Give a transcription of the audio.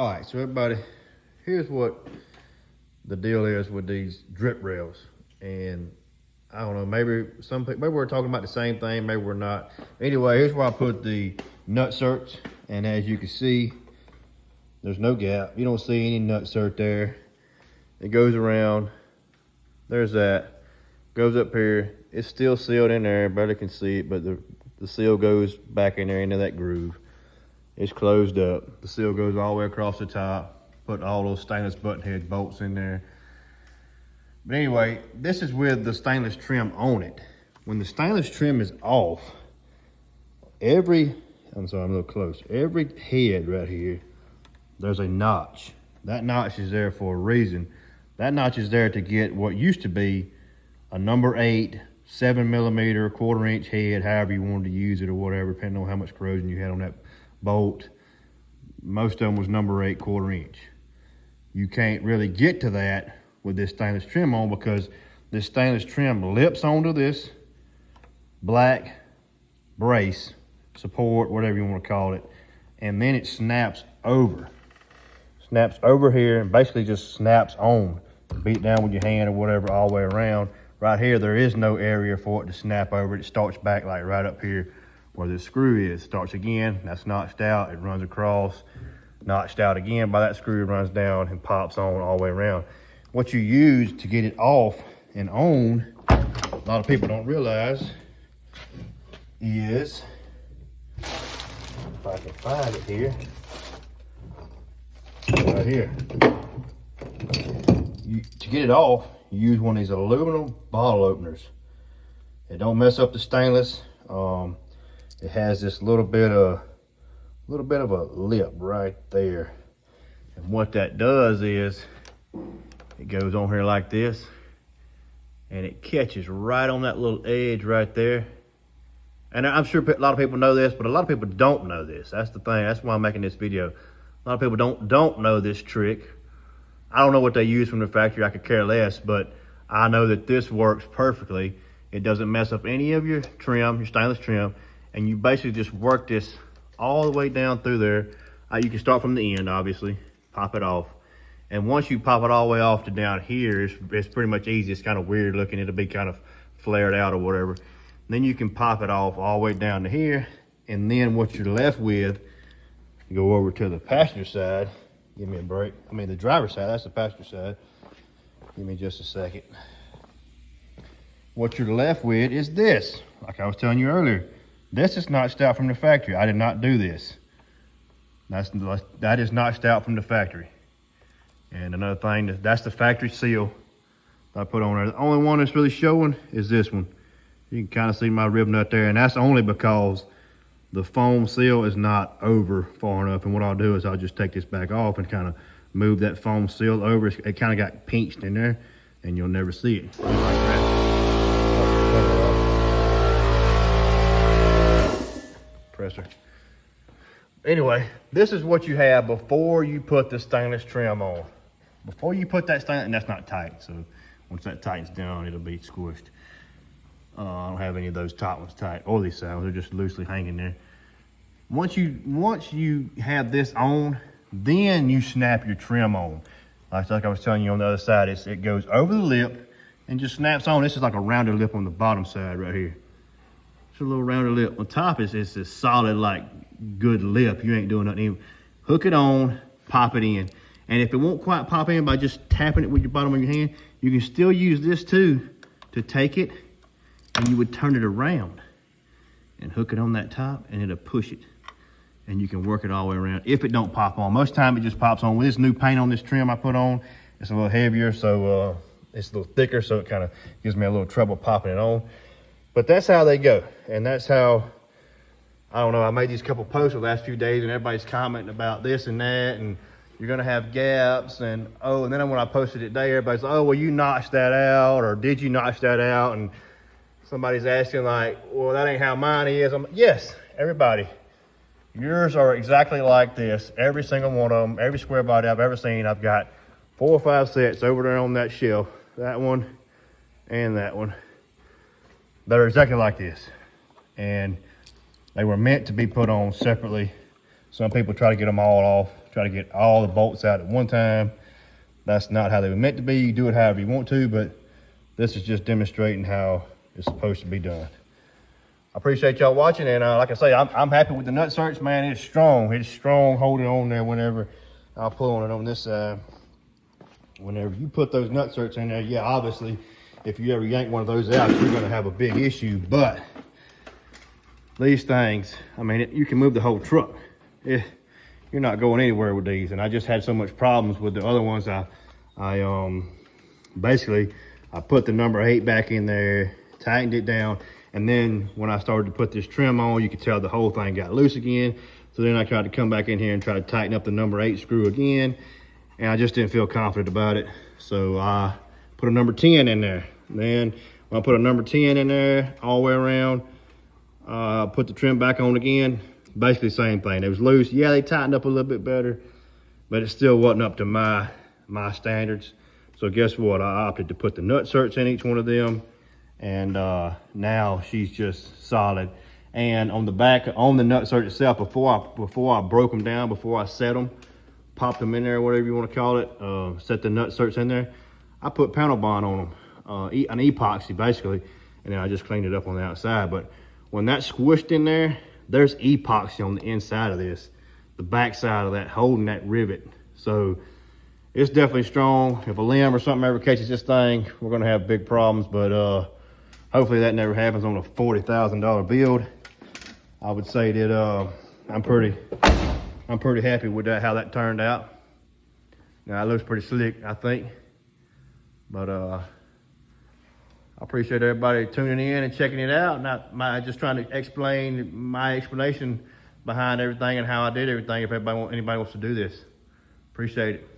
All right, so everybody, here's what the deal is with these drip rails. And I don't know, maybe we're talking about the same thing, maybe we're not. Anyway, here's where I put the nutserts. And as you can see, there's no gap. You don't see any nutsert there. It goes around. There's that. Goes up here. It's still sealed in there. Barely can see it, but the seal goes back in there into that groove. It's closed up. The seal goes all the way across the top. Put all those stainless button head bolts in there. But anyway, this is with the stainless trim on it. When the stainless trim is off, I'm sorry, I'm a little close. Every head right here, there's a notch. That notch is there for a reason. That notch is there to get what used to be a number 8, 7mm, 1/4 inch head, however you wanted to use it or whatever, depending on how much corrosion you had on that bolt. Most of them was number 8, 1/4 inch. You can't really get to that with this stainless trim on because this stainless trim lips onto this black brace, support, whatever you want to call it, and then it snaps over. Snaps over here and basically just snaps on. Beat it down with your hand or whatever all the way around. Right here, there is no area for it to snap over. It starts back like right up here where the screw is. Starts again, that's notched out, it runs across, notched out again by that screw, runs down and pops on all the way around. What you use to get it off and on, a lot of people don't realize, is, if I can find it here, right here. To get it off, you use one of these aluminum bottle openers. It don't mess up the stainless. It has this little bit of a lip right there. And what that does is, it goes on here like this, and it catches right on that little edge right there. And I'm sure a lot of people know this, but a lot of people don't know this. That's the thing, that's why I'm making this video. A lot of people don't know this trick. I don't know what they use from the factory, I could care less, but I know that this works perfectly. It doesn't mess up any of your trim, your stainless trim, and you basically just work this all the way down through there. You can start from the end, obviously, pop it off. And once you pop it all the way off to down here, it's pretty much easy. It's kind of weird looking. It'll be kind of flared out or whatever. And then you can pop it off all the way down to here. And then what you're left with, you go over to the passenger side. Give me a break. I mean, the driver's side, that's the passenger side. Give me just a second. What you're left with is this. Like I was telling you earlier, this is notched out from the factory. I did not do this. That is notched out from the factory. And another thing, that's the factory seal that I put on there. The only one that's really showing is this one. You can kind of see my rib nut there, and that's only because the foam seal is not over far enough. And what I'll do is I'll just take this back off and kind of move that foam seal over. It kind of got pinched in there, and you'll never see it. Like that. Presser. Anyway, this is what you have before you put the stainless trim on. Before you put that stainless, and that's not tight, so once that tightens down, it'll be squished. I don't have any of those top ones tight, or these sides, they're just loosely hanging there. Once you have this on, then you snap your trim on. Like I was telling you on the other side, it goes over the lip and just snaps on. This is like a rounded lip on the bottom side right here. It's a little rounded lip. On top is this solid, like, good lip. You ain't doing nothing. Hook it on, pop it in. And if it won't quite pop in by just tapping it with your bottom of your hand, you can still use this too to take it, and you would turn it around and hook it on that top, and it'll push it. And you can work it all the way around if it don't pop on. Most time it just pops on. With this new paint on this trim I put on, it's a little heavier, so it's a little thicker, so it kind of gives me a little trouble popping it on. But that's how they go. And that's how, I don't know, I made these couple posts the last few days, and everybody's commenting about this and that, and you're gonna have gaps, and then when I posted it today, everybody's like, oh, well, you notched that out, or did you notch that out? And somebody's asking like, well, that ain't how mine is. I'm like, yes, everybody. Yours are exactly like this. Every single one of them, every Squarebody I've ever seen, I've got 4 or 5 sets over there on that shelf. That one and that one. They're exactly like this. And they were meant to be put on separately. Some people try to get them all off try to get all the bolts out at one time. That's not how they were meant to be. You do it however you want to, but this is just demonstrating how it's supposed to be done. I appreciate y'all watching, and like I say, I'm happy with the nutserts, man. It's strong. It's strong holding on there whenever I'll pull on it on this side. Whenever you put those nutserts in there, yeah, obviously, if you ever yank one of those out, you're gonna have a big issue, but these things, I mean, you can move the whole truck. You're not going anywhere with these, and I just had so much problems with the other ones. Basically, I put the number 8 back in there, tightened it down, and then when I started to put this trim on, you could tell the whole thing got loose again. So then I tried to come back in here and try to tighten up the number 8 screw again, and I just didn't feel confident about it. So I put a number 10 in there. Then when I put a number 10 in there all the way around, put the trim back on again, basically the same thing. It was loose. Yeah, they tightened up a little bit better, but it still wasn't up to my standards. So guess what? I opted to put the nutserts in each one of them, and now she's just solid. And on the back, on the nutsert itself, before I broke them down, before I set them, popped them in there, whatever you want to call it, set the nutserts in there, I put panel bond on them, an epoxy basically, and then I just cleaned it up on the outside. But when that's squished in there, there's epoxy on the inside of this, the back side of that, holding that rivet. So it's definitely strong. If a limb or something ever catches this thing, we're gonna have big problems, but hopefully that never happens on a $40,000 build. I would say that I'm pretty happy with that, how that turned out. Now it looks pretty slick, I think. But I appreciate everybody tuning in and checking it out. Just trying to explain my explanation behind everything and how I did everything. If anybody wants to do this, appreciate it.